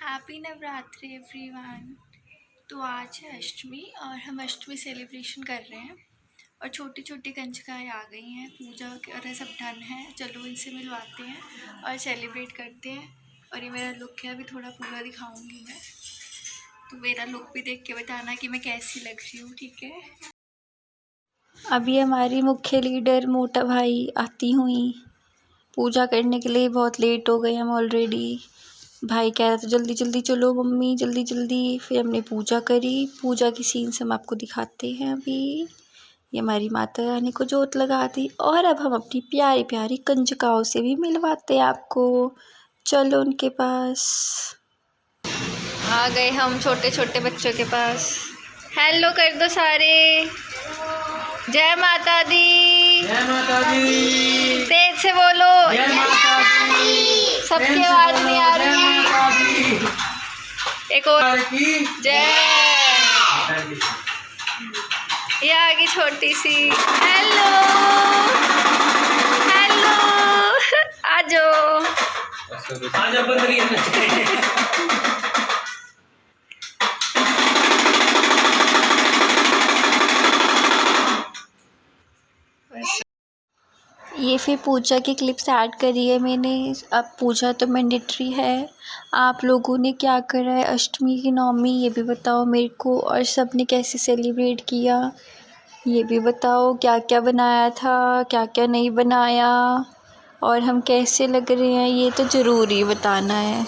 Happy Navratri everyone. तो आज है अष्टमी और हम अष्टमी सेलिब्रेशन कर रहे हैं और छोटी छोटी कंजकाएँ आ गई हैं, पूजा और सब डन है। चलो इनसे मिलवाते हैं और सेलिब्रेट करते हैं। और ये मेरा लुक है, अभी थोड़ा पूरा दिखाऊंगी मैं, तो मेरा लुक भी देख के बताना कि मैं कैसी लग रही हूँ, ठीक है। अभी हमारी मुख्य लीडर मोटा भाई आती हुई पूजा करने के लिए। बहुत लेट हो गए हम ऑलरेडी। भाई कह रहा था जल्दी जल्दी चलो मम्मी, जल्दी जल्दी। फिर हमने पूजा करी। पूजा की सीन्स हम आपको दिखाते हैं। अभी ये हमारी माता रानी को जोत लगा दी और अब हम अपनी प्यारी प्यारी कंजकाओं से भी मिलवाते हैं आपको। चलो उनके पास आ गए हम, छोटे छोटे बच्चों के पास। हेलो कर दो सारे। जय माता दी। जय माता दी। तेज से बोलो। जय माता दी। सबकी आवाज नहीं आ रही। एक और जय। ये आ गई छोटी सी। हेलो हेलो आ जाओ। ये फिर पूजा की क्लिप्स ऐड करी है मैंने। अब पूजा तो मैंडेटरी है। आप लोगों ने क्या करा है अष्टमी की नवमी, ये भी बताओ मेरे को। और सब ने कैसे सेलिब्रेट किया ये भी बताओ। क्या क्या बनाया था, क्या क्या नहीं बनाया, और हम कैसे लग रहे हैं ये तो ज़रूर ही बताना है।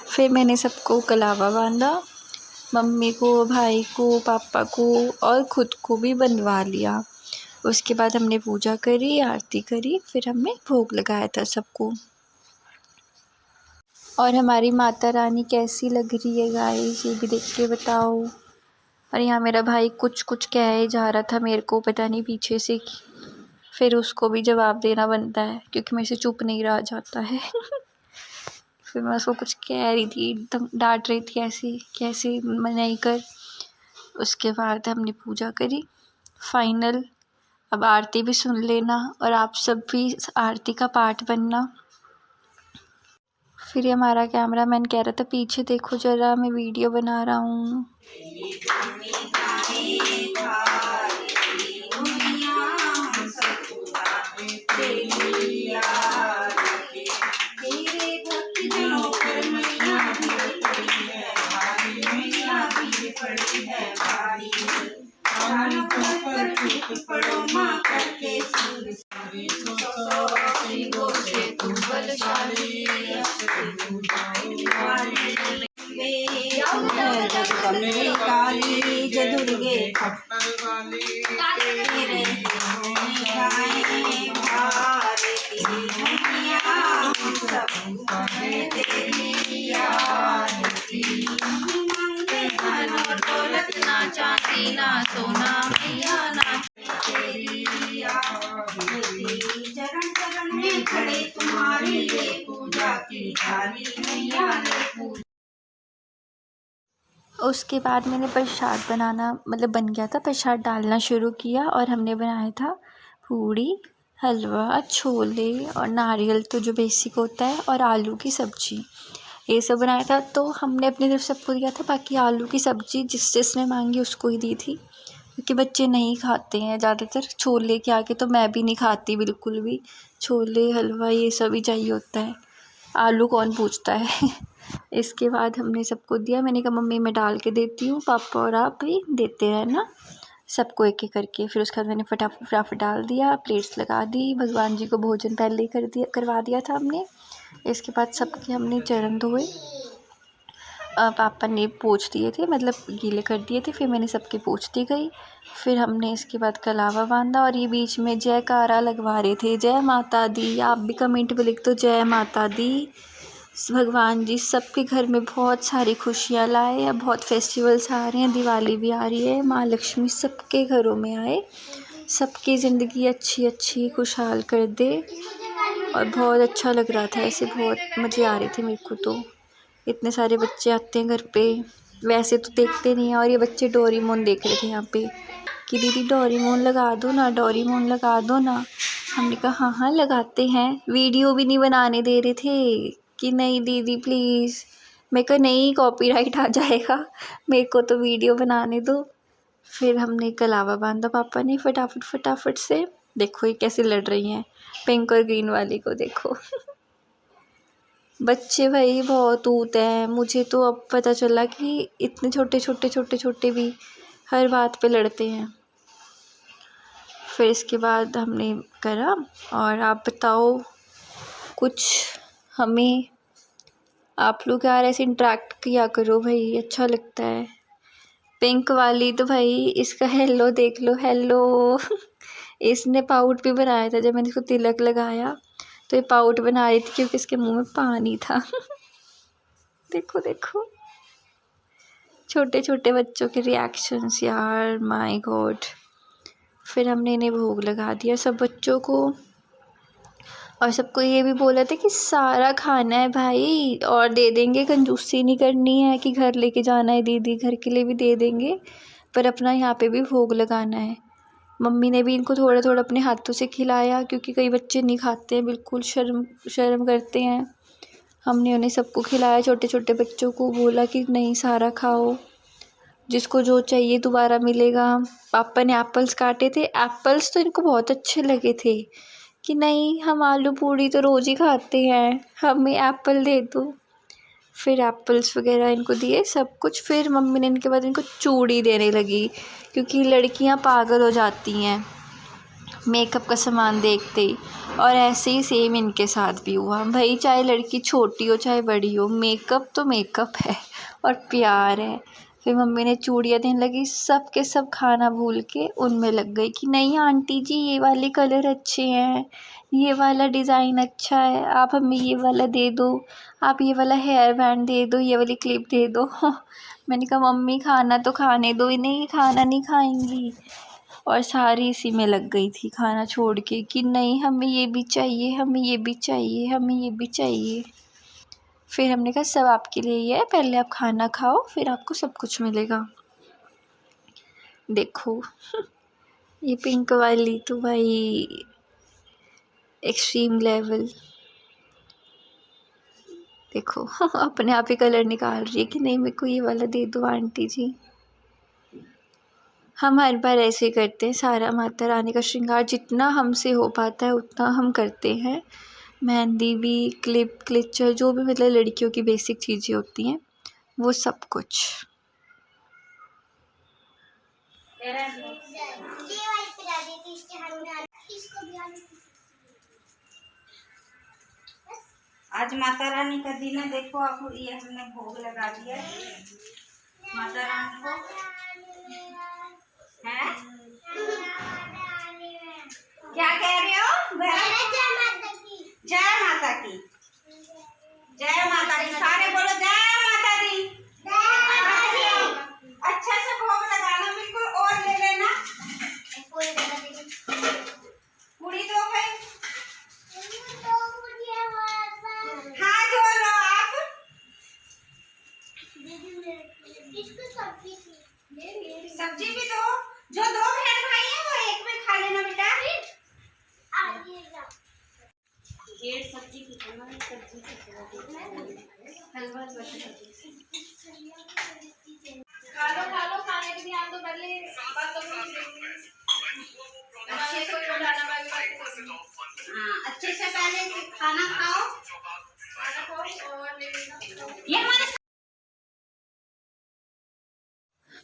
फिर मैंने सबको कलावा बांधा, मम्मी को, भाई को, पापा को और ख़ुद को भी बनवा लिया। उसके बाद हमने पूजा करी, आरती करी, फिर हमने भोग लगाया था सबको। और हमारी माता रानी कैसी लग रही है गाइस, ये भी देख के बताओ। और यहाँ मेरा भाई कुछ कुछ कह ही जा रहा था मेरे को, पता नहीं पीछे से। फिर उसको भी जवाब देना बनता है क्योंकि मेरे से चुप नहीं रहा जाता है। फिर मैं उसको कुछ कह रही थी, एकदम डांट रही थी ऐसी कैसे नहीं कर। उसके बाद हमने पूजा करी फाइनल। अब आरती भी सुन लेना और आप सब भी आरती का पार्ट बनना। फिर ये हमारा कैमरामैन कह रहा था पीछे देखो ज़रा, मैं वीडियो बना रहा हूँ। काली जय दुर्गे ना चांदी ना सोना मैया ना चरण चरण में खड़े तुम्हारी ये पूजा की थाली मैया ने पूजा। उसके बाद मैंने प्रसाद बनाना मतलब बन गया था, प्रसाद डालना शुरू किया। और हमने बनाया था पूड़ी, हलवा, छोले और नारियल तो जो बेसिक होता है, और आलू की सब्ज़ी, ये सब बनाया था। तो हमने अपनी तरफ सबको दिया था, बाकी आलू की सब्ज़ी जिस जिसने मांगी उसको ही दी थी क्योंकि बच्चे नहीं खाते हैं ज़्यादातर छोले के आगे। तो मैं भी नहीं खाती बिल्कुल भी, छोले हलवा ये सब ही चाहिए होता है, आलू कौन पूछता है। इसके बाद हमने सबको दिया। मैंने कहा मम्मी मैं डाल के देती हूँ, पापा और आप भी देते रहना सबको एक एक करके। फिर उसके बाद मैंने फटाफट डाल दिया, प्लेट्स लगा दी। भगवान जी को भोजन पहले ही करवा दिया था हमने। इसके बाद सबके हमने चरण धोए, पापा ने पोंछ दिए थे, मतलब गीले कर दिए थे। फिर मैंने सबके पोंछती गई। फिर हमने इसके बाद कलावा बांधा और ये बीच में जयकारा लगवा रहे थे, जय माता दी। आप भी कमेंट में लिख दो जय माता दी। भगवान जी सबके घर में बहुत सारी खुशियाँ लाए। अब बहुत फेस्टिवल्स आ रहे हैं, दिवाली भी आ रही है, माँ लक्ष्मी सबके घरों में आए, सबकी ज़िंदगी अच्छी अच्छी खुशहाल कर दे। और बहुत अच्छा लग रहा था ऐसे, बहुत मज़े आ रहे थे मेरे को। तो इतने सारे बच्चे आते हैं घर पे, वैसे तो देखते नहीं हैं। और ये बच्चे डोरेमोन देख रहे थे यहाँ पे कि दीदी डोरेमोन लगा दो ना, डोरेमोन लगा दो ना। हमने कहा हाँ हाँ लगाते हैं। वीडियो भी नहीं बनाने दे रहे थे, कि नहीं दीदी प्लीज़। मेरे को नहीं कॉपीराइट आ जाएगा, मेरे को तो वीडियो बनाने दो। फिर हमने कलावा बांधा पापा ने फटाफट से। देखो ये कैसे लड़ रही हैं, पिंक और ग्रीन वाली को देखो। बच्चे भाई बहुत ऊते हैं। मुझे तो अब पता चला कि इतने छोटे भी हर बात पे लड़ते हैं। फिर इसके बाद हमने करा। और आप बताओ कुछ हमें, आप लोग यार ऐसे इंटरेक्ट किया करो भाई, अच्छा लगता है। पिंक वाली तो भाई इसका हेलो देख लो, हेलो। इसने पाउट भी बनाया था, जब मैंने इसको तिलक लगाया तो ये पाउट बना रही थी क्योंकि इसके मुंह में पानी था। देखो देखो छोटे बच्चों के रिएक्शंस यार, माय गॉड। फिर हमने इन्हें भोग लगा दिया सब बच्चों को, और सबको ये भी बोला था कि सारा खाना है भाई और दे देंगे, कंजूसी नहीं करनी है कि घर लेके जाना है दीदी, घर के लिए भी दे देंगे पर अपना यहाँ पे भी भोग लगाना है। मम्मी ने भी इनको थोड़ा थोड़ा अपने हाथों से खिलाया क्योंकि कई बच्चे नहीं खाते हैं, बिल्कुल शर्म करते हैं। हमने उन्हें सबको खिलाया, छोटे बच्चों को बोला कि नहीं सारा खाओ, जिसको जो चाहिए दोबारा मिलेगा। पापा ने एप्पल्स काटे थे, एप्पल्स तो इनको बहुत अच्छे लगे थे कि नहीं हम आलू पूड़ी तो रोज़ ही खाते हैं, हमें एप्पल दे दो। फिर एप्पल्स वगैरह इनको दिए सब कुछ। फिर मम्मी ने इनके बाद इनको चूड़ी देने लगी क्योंकि लड़कियां पागल हो जाती हैं मेकअप का सामान देखते ही। और ऐसे ही सेम इनके साथ भी हुआ भाई, चाहे लड़की छोटी हो चाहे बड़ी हो, मेकअप तो मेकअप है और प्यार है। फिर मम्मी ने चूड़ियाँ देने लगी, सब के सब खाना भूल के उनमें लग गई कि नहीं आंटी जी ये वाले कलर अच्छे हैं, ये वाला डिज़ाइन अच्छा है, आप हमें ये वाला दे दो, आप ये वाला हेयर बैंड दे दो, ये वाली क्लिप दे दो। मैंने कहा मम्मी खाना तो खाने दो इन्हें, ये खाना नहीं खाएंगी। और सारी इसी में लग गई थी खाना छोड़ के कि नहीं हमें ये भी चाहिए, हमें ये भी चाहिए, हमें ये भी चाहिए। फिर हमने कहा सब आपके लिए ही है, पहले आप खाना खाओ फिर आपको सब कुछ मिलेगा। देखो ये पिंक वाली तो भाई एक्सट्रीम लेवल। देखो अपने आप ही कलर निकाल रही है कि नहीं मेरे को ये वाला दे दो आंटी जी। हम हर बार ऐसे ही करते हैं, सारा माता रानी का श्रृंगार जितना हमसे हो पाता है उतना हम करते हैं। मेहंदी भी, क्लिप क्लिचर जो भी मतलब लड़कियों की बेसिक चीज़ें होती हैं वो सब कुछ। आज माता रानी का दिन है, देखो आप ये हमने भोग लगा दिया माता रानी को है। क्या कह रहे हो? जय माता की, जय माता की, सारे बोलो जय माता दी। अच्छा से भोग लगाना बिल्कुल, और ले लेना पूरी दो भाई। हाँ जो लो आप, सब्जी भी दो, जो दो बहन भाई है वो एक में खा लेना बेटा। ये सब्जी की सब्जी हलवा खा लो खाने पे ध्यान दो, पहले अच्छे से अच्छे से पहले खाना खाओ और ये हमारे।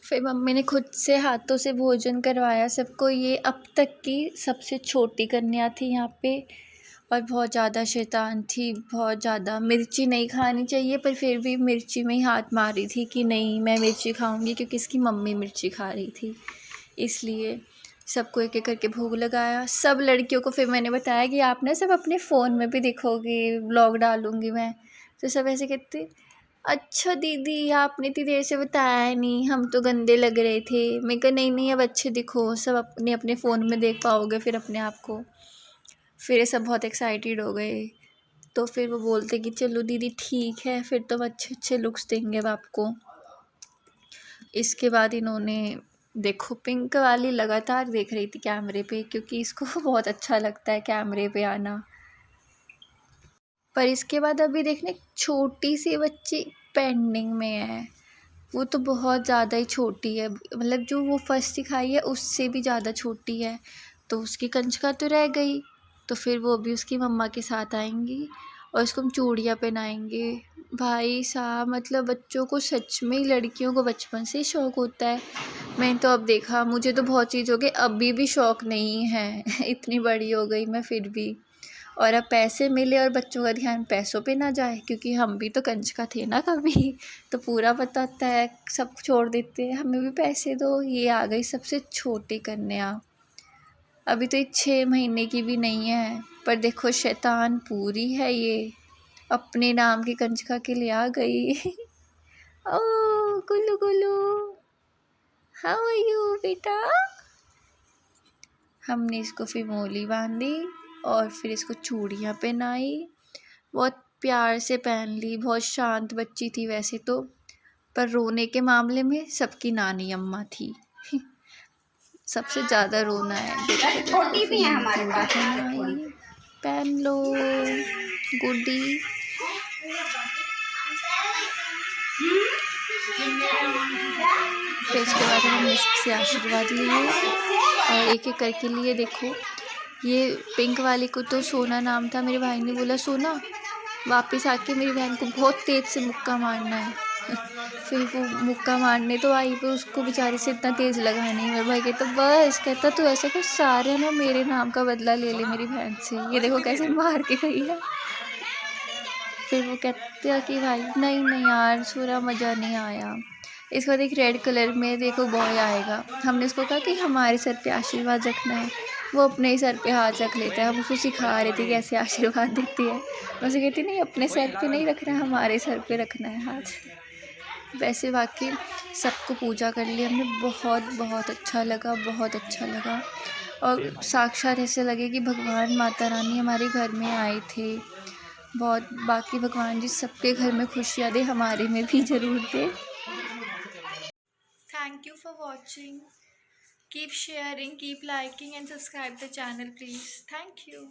फिर मम्मी ने खुद से हाथों से भोजन करवाया सबको। ये अब तक की सबसे छोटी कन्या थी यहाँ पे और बहुत ज़्यादा शैतान थी, बहुत ज़्यादा। मिर्ची नहीं खानी चाहिए पर फिर भी मिर्ची में ही हाथ मारी थी कि नहीं मैं मिर्ची खाऊंगी क्योंकि इसकी मम्मी मिर्ची खा रही थी। इसलिए सबको एक एक करके भोग लगाया। सब लड़कियों को फिर मैंने बताया कि आप ना सब अपने फ़ोन में भी दिखोगे, व्लॉग डालूँगी मैं। तो सब ऐसे कहते अच्छा दीदी आपने इतनी देर से बताया नहीं, हम तो गंदे लग रहे थे। मैं कहा नहीं अब अच्छे दिखो, सब अपने अपने फ़ोन में देख पाओगे फिर अपने आप को। फिर सब बहुत एक्साइटेड हो गए। तो फिर वो बोलते कि चलो दीदी ठीक है, फिर तो हम अच्छे अच्छे लुक्स देंगे अब आपको। इसके बाद इन्होंने देखो पिंक वाली लगातार देख रही थी कैमरे पे क्योंकि इसको बहुत अच्छा लगता है कैमरे पे आना। पर इसके बाद अभी देखने छोटी सी बच्ची पेंडिंग में है, वो तो बहुत ज़्यादा ही छोटी है, मतलब जो वो फर्स्ट सिखाई है उससे भी ज़्यादा छोटी है। तो उसकी कंचका तो रह गई, तो फिर वो भी उसकी मम्मा के साथ आएंगी और उसको हम चूड़ियाँ पहनाएंगे। भाई साहब, मतलब बच्चों को सच में ही, लड़कियों को बचपन से ही शौक़ होता है। मैंने तो अब देखा, मुझे तो बहुत चीज़ों के अभी भी शौक़ नहीं है इतनी बड़ी हो गई मैं फिर भी। और अब पैसे मिले और बच्चों का ध्यान पैसों पे ना जाए, क्योंकि हम भी तो कंजका थे ना कभी, तो पूरा पता होता है, सब छोड़ देते हैं, हमें भी पैसे दो। ये आ गई सबसे छोटी कन्या, अभी तो ये 6 महीने की भी नहीं है, पर देखो शैतान पूरी है ये, अपने नाम की कंजका के लिए आ गई ओ गुल्लू गुल्लू, हाउ आर यू बेटा। हमने इसको फिर मोली बांधी और फिर इसको चूड़ियाँ पहनाई, बहुत प्यार से पहन ली। बहुत शांत बच्ची थी वैसे तो, पर रोने के मामले में सबकी नानी अम्मा थी सबसे ज़्यादा रोना है। छोटी भी है हमारे पास। पहन लो गुड्डी। फिर इसके बाद हमने इससे आशीर्वाद लिए और एक एक करके लिए। देखो ये पिंक वाली को तो सोना नाम था, मेरे भाई ने बोला सोना वापस आके मेरी बहन को बहुत तेज़ से मुक्का मारना है फिर वो मुक्का मारने तो आई, पर उसको बेचारी से इतना तेज़ लगा नहीं। मेरे भाई कहता बस, कहता तो ऐसा कुछ सारे ना मेरे नाम का बदला ले ले मेरी बहन से, ये देखो कैसे मार के गई है। फिर वो कहते हैं कि भाई नहीं नहीं यार पूरा मज़ा नहीं आया। इसके बाद एक रेड कलर में देखो बॉय आएगा, हमने उसको कहा कि हमारे सर पे आशीर्वाद रखना है, वो अपने ही सर पे हाथ रख लेता है। हम उसको सिखा रहे थे कैसे आशीर्वाद देती है, वैसे कहती नहीं अपने सर पे नहीं रखना है, हमारे सर पे रखना है हाथ। वैसे वाकई सबको पूजा कर ली हमने, बहुत बहुत अच्छा लगा, बहुत अच्छा लगा। और साक्षात ऐसे लगे कि भगवान माता रानी हमारे घर में आए थे। बहुत, बाकी भगवान जी सबके घर में खुशियाँ दे, हमारे में भी ज़रूर दे। Thank you for watching. Keep sharing, keep liking and subscribe the channel please. Thank you.